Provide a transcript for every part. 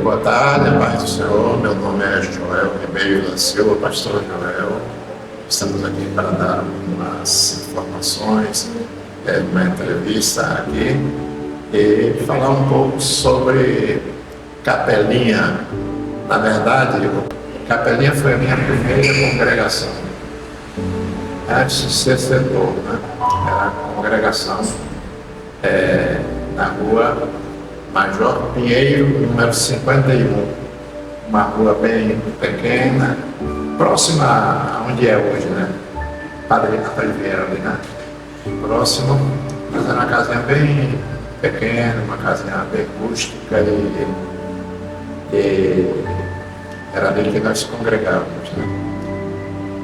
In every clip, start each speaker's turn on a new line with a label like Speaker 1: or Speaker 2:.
Speaker 1: Boa tarde, a paz do Senhor. Meu nome é Joel Ribeiro da Silva, pastor Joel. Estamos aqui para dar umas informações, uma entrevista aqui e falar um pouco sobre Capelinha. Na verdade, Capelinha foi a minha primeira congregação. Antes de ser setor, né? Era a congregação na rua Major Pinheiro, número 51, uma rua bem pequena, próxima a onde é hoje, né? Padre Vieira ali, né? Próximo, mas era uma casinha bem pequena, uma casinha bem rústica e era ali que nós congregávamos, né?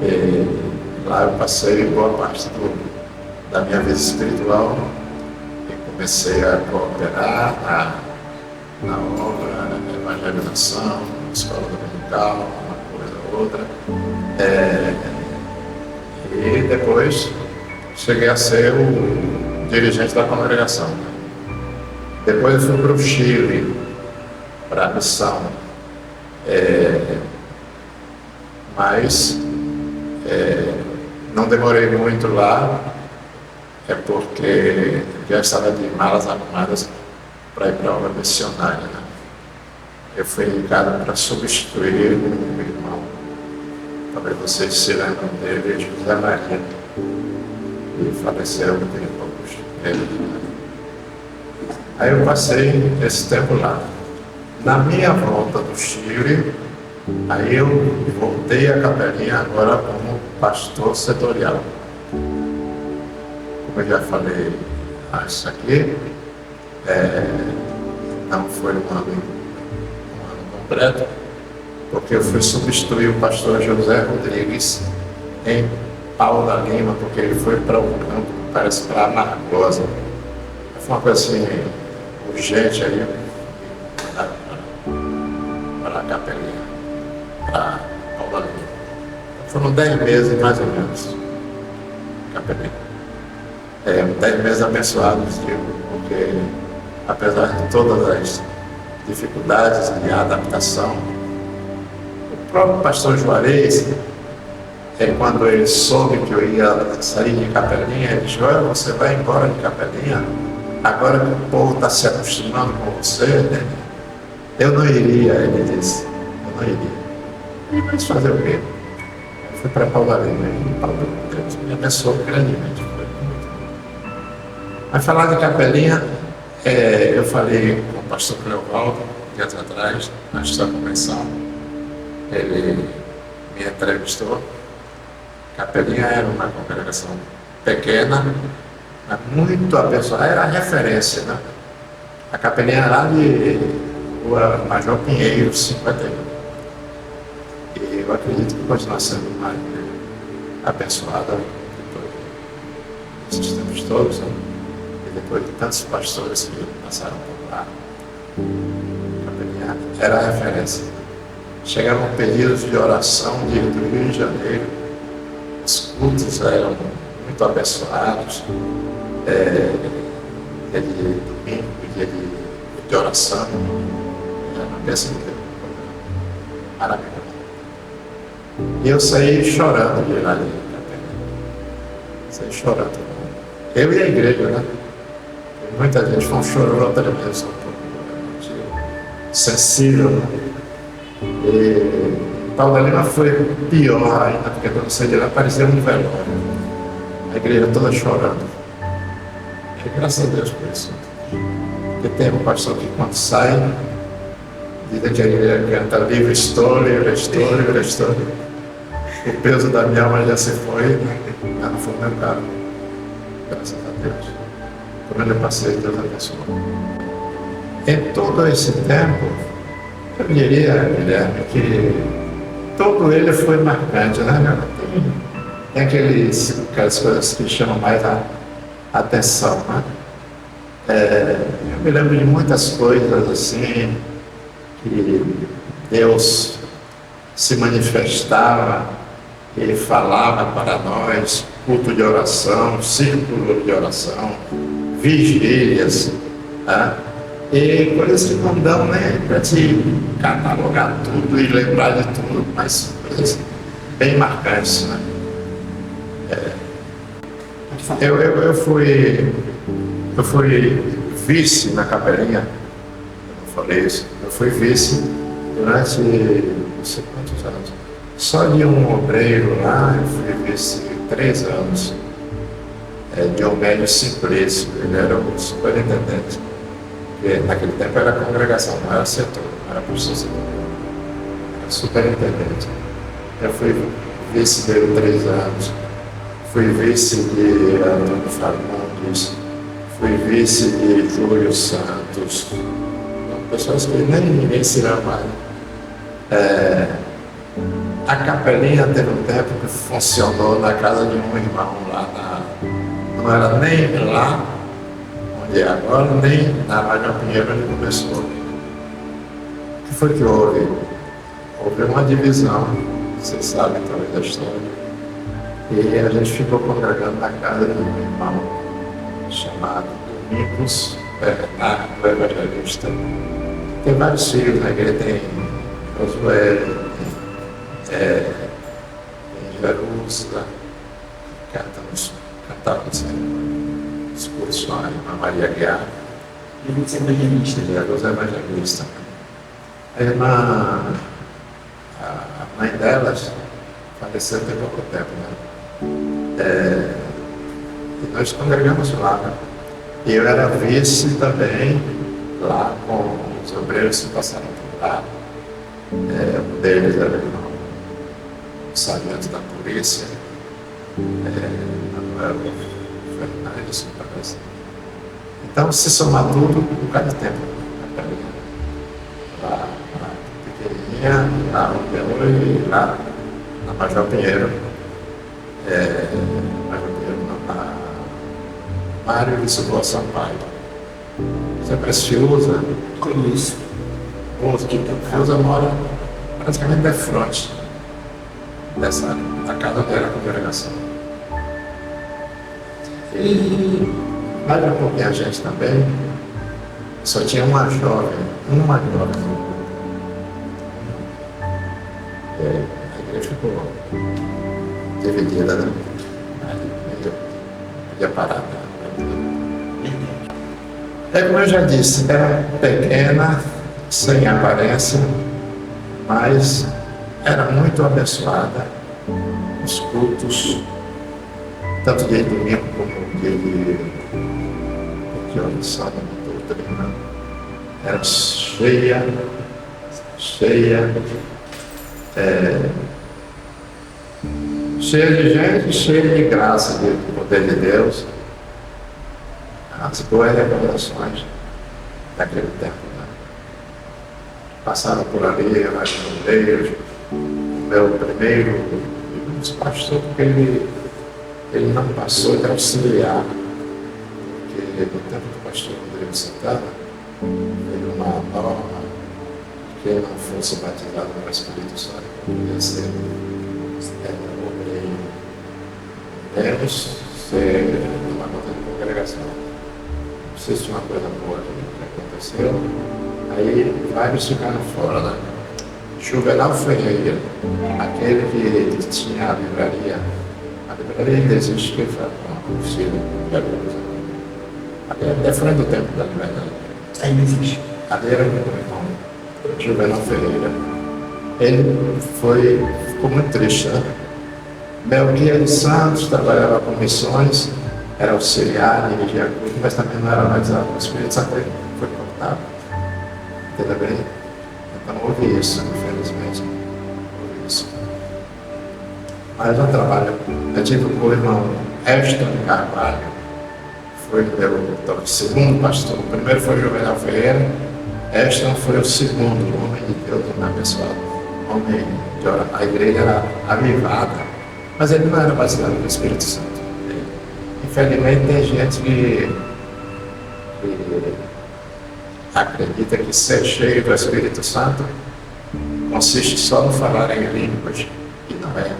Speaker 1: E lá eu passei boa parte da minha vida espiritual. Comecei a cooperar na obra, na evangelização, na escola dominical, uma coisa ou outra. E depois cheguei a ser o dirigente da congregação. Depois eu fui para o Chile, para a missão. Mas não demorei muito lá. Porque já estava de malas arrumadas para ir para a obra missionária, né? Eu fui indicado para substituir um irmão, talvez vocês se lembram dele, José Maria, e faleceu tem poucos meses. Aí eu passei esse tempo lá. Na minha volta do Chile, aí eu voltei à Capelinha agora como pastor setorial. Como eu já falei, isso aqui não foi um ano completo, porque eu fui substituir o pastor José Rodrigues em Paulo da Lima, porque ele foi para um campo, parece para Amargosa. Foi uma coisa assim, urgente aí, para a Capelinha, para Paulo da Lima. Foram 10 meses mais ou menos, Capelinha. 10 meses abençoados, digo, porque apesar de todas as dificuldades de adaptação, o próprio pastor Juarez, quando ele soube que eu ia sair de Capelinha, ele disse: olha, você vai embora de Capelinha, agora que o povo está se acostumando com você, né? Eu não iria, ele disse, eu não iria. E mas fazer o quê? Eu fui para Paulo da Lima, e Paulo me abençoou grandemente. Mas falar de Capelinha, eu falei com o pastor Cleovaldo, dias atrás, antes da convenção, ele me entrevistou. Capelinha era uma congregação pequena, mas muito abençoada, era a referência, né? A Capelinha era lá de rua Major Pinheiro, 51. E eu acredito que continua sendo uma abençoada depois desses tempos todos, né? Depois de tantos pastores que passaram por lá, Capelinha era a referência. Chegavam pedidos de oração do Rio de Janeiro, os cultos eram muito abençoados, dia de domingo, dia de oração, era uma bênção de Deus, maravilhoso. E eu saí chorando de lá de Capelinha, saí chorando, eu e a igreja, né? Muita gente foi um chororô tremendo, sensível, né? E Paulo da Lima foi pior ainda, porque quando eu saí de lá parecia um velório. A igreja toda chorando. E graças a Deus por isso. Porque tem um pastor que quando sai, diz que a igreja canta livre estou, livre estou, livre estou. O peso da minha alma já se foi, já não foi meu caso. Graças a Deus. Quando eu passei, Deus abençoou. Em todo esse tempo, eu diria, Guilherme, que todo ele foi marcante, né? Tem aquelas coisas que chamam mais a atenção, né? Eu me lembro de muitas coisas assim, que Deus se manifestava e falava para nós, culto de oração, círculo de oração, vigílias, né? E coisas que não dão nem para te catalogar tudo e lembrar de tudo, mas coisas bem marcantes, né? Eu fui vice na Capelinha, eu falei isso, eu fui vice durante não sei quantos anos. Só de um obreiro lá, eu fui vice 3 anos, Diomédio Simplício, ele era o superintendente. Porque naquele tempo era congregação, não era setor, não era professor setor, era superintendente. Eu fui vice dele 3 anos, fui vice de Antônio Fagundes, fui vice de Júlio Santos, pessoas que nem ninguém se lembra. A Capelinha teve um tempo que funcionou na casa de um irmão lá não era nem lá onde é agora, nem na Major Pinheiro onde começou. O que foi que houve? Houve uma divisão, vocês sabem talvez da história. E a gente ficou congregando na casa de um irmão chamado Domingos Bernardo Evangelista. Tem vários filhos, né? Ele tem Josué, tem Jerusalém, cantava os cursos com a irmã Maria Guiar.
Speaker 2: Jesus Evangelista.
Speaker 1: Jesus Evangelista. A mãe delas faleceu tem pouco tempo, né? E nós congregamos lá, né? E eu era vice também, lá com os obreiros que passaram por lá. Um deles era o sargento da polícia, Manuel Fernandes, parece. Então, se somar tudo, um bocado de tempo. Lá pequenininha, lá no Belo e lá na Major Pinheiro. Major Pinheiro, na Mário de Silva Sampaio. Você conhece Fiuza?
Speaker 2: Conheço.
Speaker 1: Fiuza mora praticamente de frente dessa área, da casa dela com congregação. E mais um pouquinho a gente também, só tinha uma jovem. A igreja ficou dividida, né? Podia parar, né? Como eu já disse, era pequena, sem aparência, mas era muito abençoada. Os cultos, tanto de domingo como de oração, doutrina, era cheia de gente, cheia de graça, do poder de Deus, as boas revelações daquele tempo, né? Passaram por ali, vários obreiros. O meu primeiro pastor, porque ele não passou de auxiliar, porque no tempo do pastor Rodrigo Santana, veio uma norma que ele não fosse batizado no Espírito Santo, podia ser obreiro, menos ser uma conta de congregação. Não sei se tinha uma coisa boa que aconteceu. Aí vários ficaram fora, né? Juvenal Ferreira, aquele que tinha a livraria ainda existe, que foi um filho de Jerusalém. Ali é frente do tempo da liberdade.
Speaker 2: Ainda existe.
Speaker 1: Ali era meu irmão, Juvenal Ferreira. Ele ficou muito triste, né? Melquia dos Santos trabalhava com missões, era auxiliar, dirigia culto, mas também não era batizado no Espírito Santo, foi cortado. Entendeu bem? Então houve isso, infelizmente. Houve isso. Mas eu trabalho. Eu tive com o irmão Eston Carvalho, foi meu segundo pastor. O primeiro foi o Juvenal Ferreira, Eston foi o segundo, homem de Deus, um abençoado. Homem de oração. A igreja era avivada, mas ele não era batizado no Espírito Santo. Infelizmente tem gente que acredita que ser cheio do Espírito Santo consiste só no falar em línguas, e não é.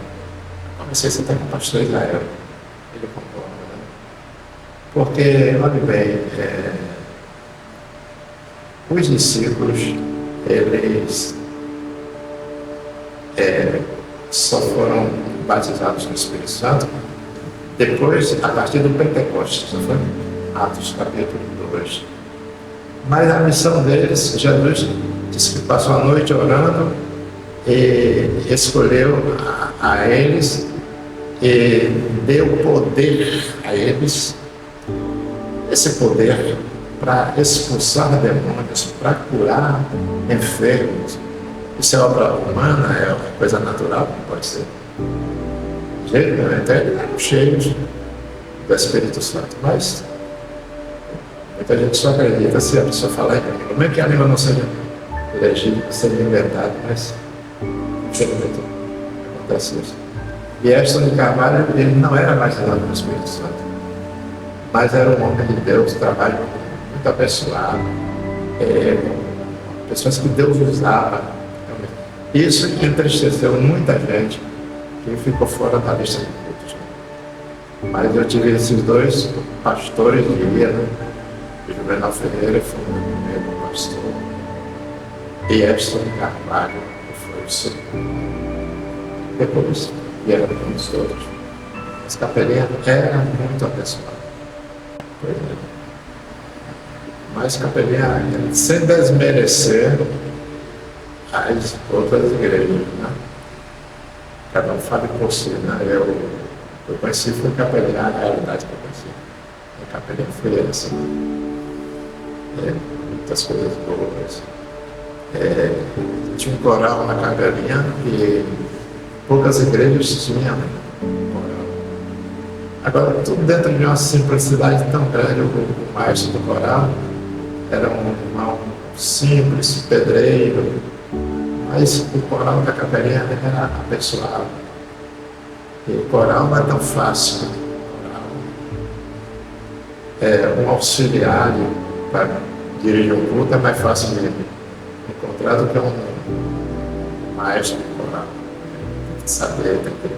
Speaker 1: Comecei a até com o pastor Israel, ele concorda, né? Porque, olha bem, os discípulos, eles só foram batizados no Espírito Santo depois, a partir do Pentecostes, não foi? Atos capítulo 2. Mas a missão deles, Jesus disse que passou a noite orando e escolheu a eles e deu poder a eles, esse poder para expulsar demônios, para curar enfermos. Isso é obra humana, é uma coisa natural, não pode ser. Então eles eram cheios do Espírito Santo, mas muita gente só acredita se a pessoa falar em língua. Como é que a língua não seja legítima, seja inventada, mas infelizmente acontece isso. E Edson de Carvalho, ele não era batizado no Espírito Santo, mas era um homem de Deus, trabalho muito abençoado, pessoas que Deus usava. Isso entristeceu muita gente que ficou fora da lista de cultos. Mas eu tive esses dois pastores de Ilha, né? O Juvenal Ferreira foi o meu primeiro pastor, e Edson de Carvalho, que foi o segundo. Depois vieram os todos. As capelinhas eram muito abençoadas. Mas capelinha, sem desmerecer as outras igrejas, né? Cada um fala por si, né? Eu conheci, foi capelinha, a realidade que eu conheci. A capelinha foi essa. Muitas coisas boas. Tinha um coral na capelinha e poucas igrejas tinham coral. Agora, tudo dentro de uma simplicidade tão grande. O maestro do coral era um irmão simples, pedreiro, mas o coral da capelinha era abençoado. E o coral não é tão fácil. Um auxiliar para dirigir um culto é mais fácil de encontrar do que um maestro de coral. Tem que saber, tem que...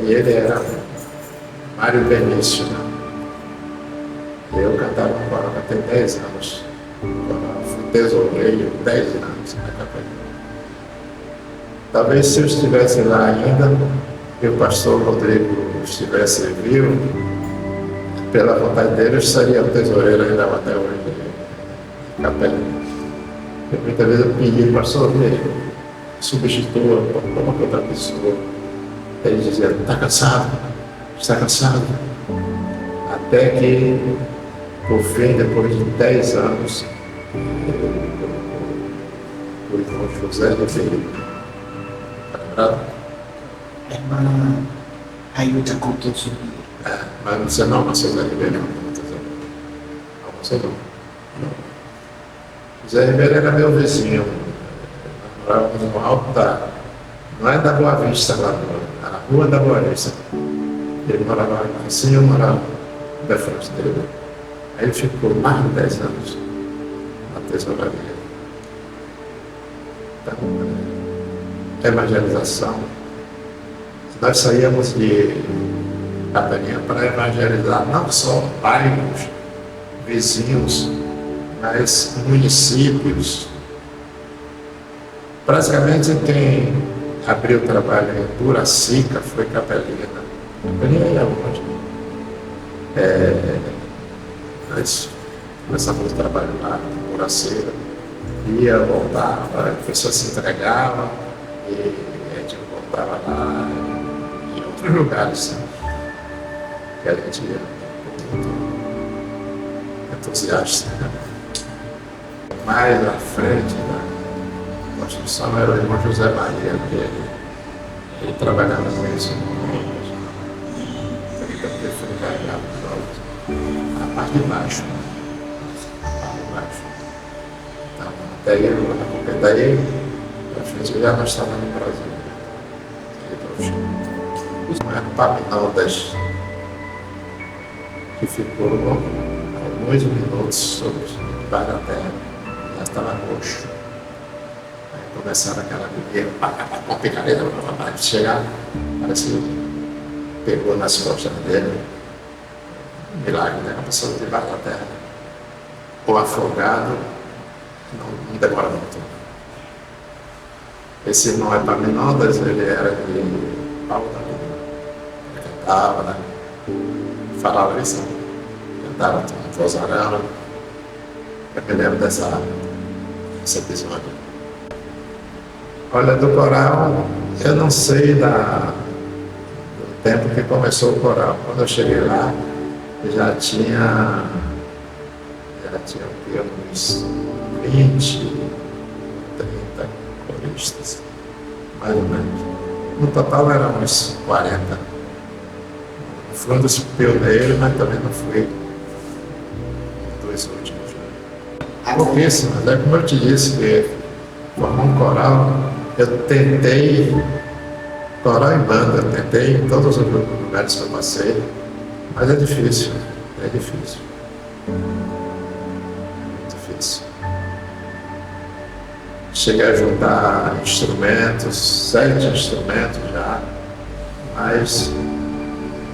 Speaker 1: e ele era Mário Benício, né? Eu cantava no coral até 10 anos. Fui tesoureiro 10 anos na capelinha. Talvez se eu estivesse lá ainda, e o pastor Rodrigo estivesse vivo, pela vontade dele, eu estaria o tesoureiro ainda até hoje na capelinha. Muitas vezes eu pedi, pastor, substitua, coloca outra pessoa. Ele dizia, está cansado? Está cansado? Até que, por fim, depois de 10 anos, o irmão José Ribeiro. Está lembrado?
Speaker 2: A irmã Ailton contou sobre ele.
Speaker 1: Mas você não nasceu José Ribeiro, não. Não, você não. José Ribeiro era meu vizinho. Morávamos no alto não é da Boa Vista, lá na rua da Boa Vista. Ele morava assim, eu morava da frente dele. Aí ele ficou mais de 10 anos na tesouraria. Então, evangelização. Nós saíamos de capelinha para evangelizar não só bairros, vizinhos, mas municípios. Praticamente quem abriu o trabalho em Buracica foi Capelinha. Capelinha ia longe. Nós começamos o trabalho lá em Buracica. Ia, voltava, a pessoa se entregava e a gente voltava lá em outros lugares, né? Que a gente ia muito entusiasta. Né? Mais à frente da construção era o irmão José Maria, que ele trabalhava com isso. Ele também foi encarregado a parte de baixo. A parte de baixo. Então, até ele, daí, a frente já nós estávamos no Brasil. Não era o Paminaldas, que ficou alguns minutos sobre debaixo da terra, já estava roxo. Aí começaram aquela uma picareta para chegar, parece que pegou nas costas dele, um milagre, né? Passou debaixo da terra. o afogado não demora muito. Esse irmão Epaminondas, ele era de Paulo da Lima. Ele cantava, né? Falava isso, cantava um vozarão. Eu me lembro desse episódio. Olha, do coral, eu não sei do tempo que começou o coral. Quando eu cheguei lá, já tinha uns 20, 30 coristas, mais ou menos. No total eram uns 40. Fui um dos pioneiros, mas também não fui dos últimos. Pouquíssimas, é como eu te disse, que formar um coral, eu tentei, coral e banda, eu tentei em todos os lugares que eu passei, mas é difícil. Muito difícil. Cheguei a juntar instrumentos, 7 instrumentos já, mas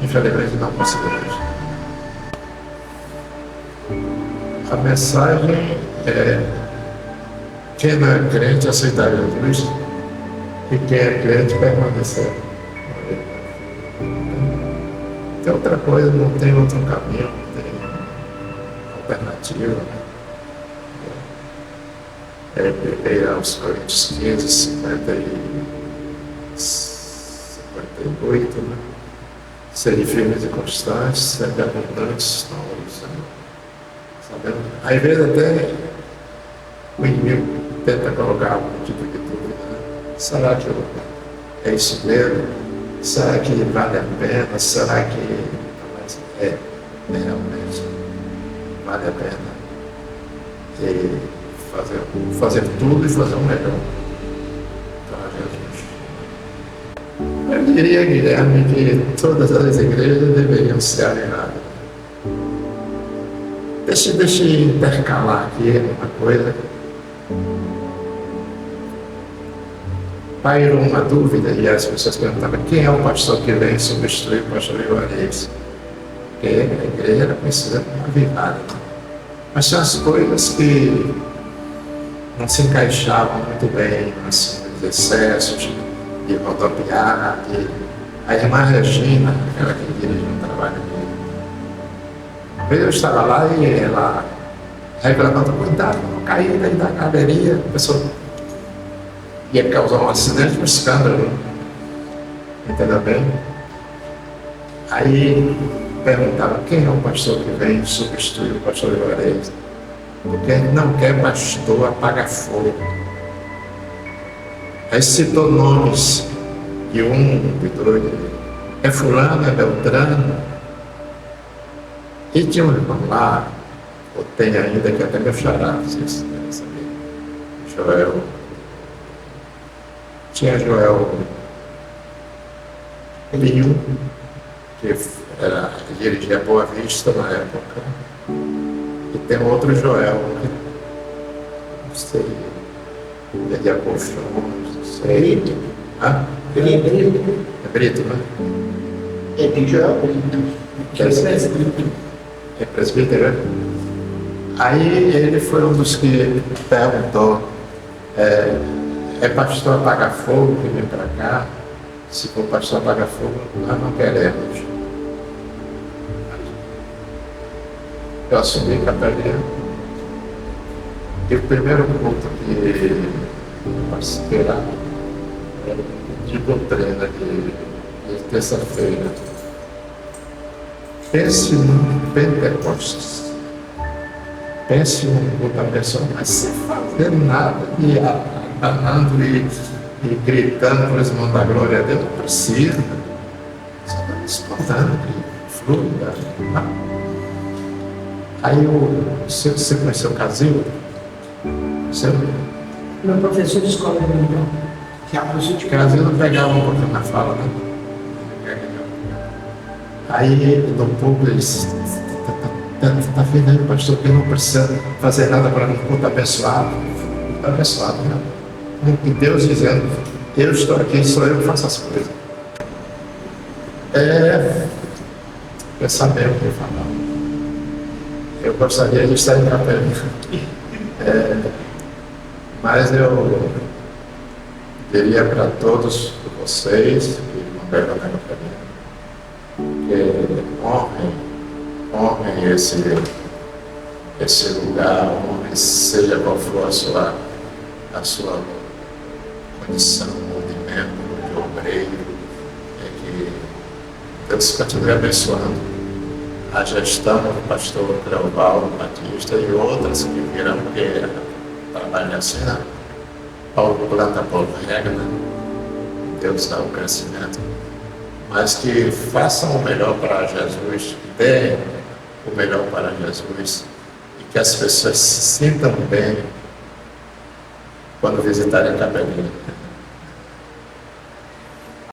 Speaker 1: infelizmente não conseguimos. A mensagem é: quem não é crente aceitar Jesus e quem é crente permanecer. Tem outra coisa, não tem outro caminho, não tem alternativa. Peguei aos Coríntios 15, 58, né? Serem firmes e constantes, sempre abundantes na obra do Senhor. Sabendo? Às vezes até o inimigo tenta colocar algum tipo de dúvida, né? Será que é isso mesmo? Será que vale a pena? Será que realmente vale a pena? E fazer tudo e fazer o melhor para Jesus. Eu diria, Guilherme, que todas as igrejas deveriam ser alinhadas. Deixa eu intercalar aqui uma coisa. Pairou uma dúvida e as pessoas perguntavam: quem é o pastor que vem substituir o pastor Ivanês? Porque a igreja era conhecida como avivada. Mas tinha as coisas que não se encaixavam muito bem, assim, os excessos de rodopiar. A irmã Regina, aquela que dirigiu um trabalho aqui, uma vez eu estava lá e ela reclamando: cuidado, não cair daí da galeria. A pessoa ia causar um acidente, um escândalo. Entendeu bem? Aí perguntava: quem é o pastor que vem substituir o pastor Ivanês? Porque não quer pastor apaga fogo. Aí citou nomes de de dois, é fulano, é Beltrano. E tinha um irmão lá, ou tem ainda, que até meu xará, não sei se você saber, Joel. Tinha Joel Linho, que dirigia Boa Vista na época. E tem outro Joel, né? Não sei, ele é de Acolchões, não sei.
Speaker 2: Brito.
Speaker 1: Ah?
Speaker 2: Ele é Brito.
Speaker 1: É Brito, né?
Speaker 2: Tem Joel Brito.
Speaker 1: É presbítero, né? Aí ele foi um dos que perguntou: é pastor apaga fogo que vem para cá? Se for pastor apaga fogo, nós não queremos. Eu assumi capelão. E o primeiro culto que eu participei lá era de doutrina de terça-feira. Pense num Pentecostes. Pense num culto abençoado, mas sem fazer nada, e danando e gritando para os irmãos da glória a Deus. Não precisa. Só está espontâneo, fluida. Aí você conheceu o Casil?
Speaker 2: Meu professor de escola dominical, que é a música.
Speaker 1: O Casil não pegava um pouquinho na fala, né? Aí do povo ele disse: está vendo aí, pastor, que não precisa fazer nada para um culto abençoado. Culto abençoado, né? E Deus dizendo: eu estou aqui, sou eu que faço as coisas. É saber o que falar. Eu gostaria de estar em Capelinha. Mas eu diria para todos vocês que não pegam na Capelinha que honrem esse lugar, honrem seja qual for a sua condição de membro, de obreiro, que Deus continue abençoando a gestão do pastor Cleovaldo Batista e outras que virão, porque trabalham assim, né? Paulo planta, Paulo rega, né? Deus dá o crescimento, mas que façam o melhor para Jesus, que deem o melhor para Jesus e que as pessoas se sintam bem quando visitarem a Capelinha.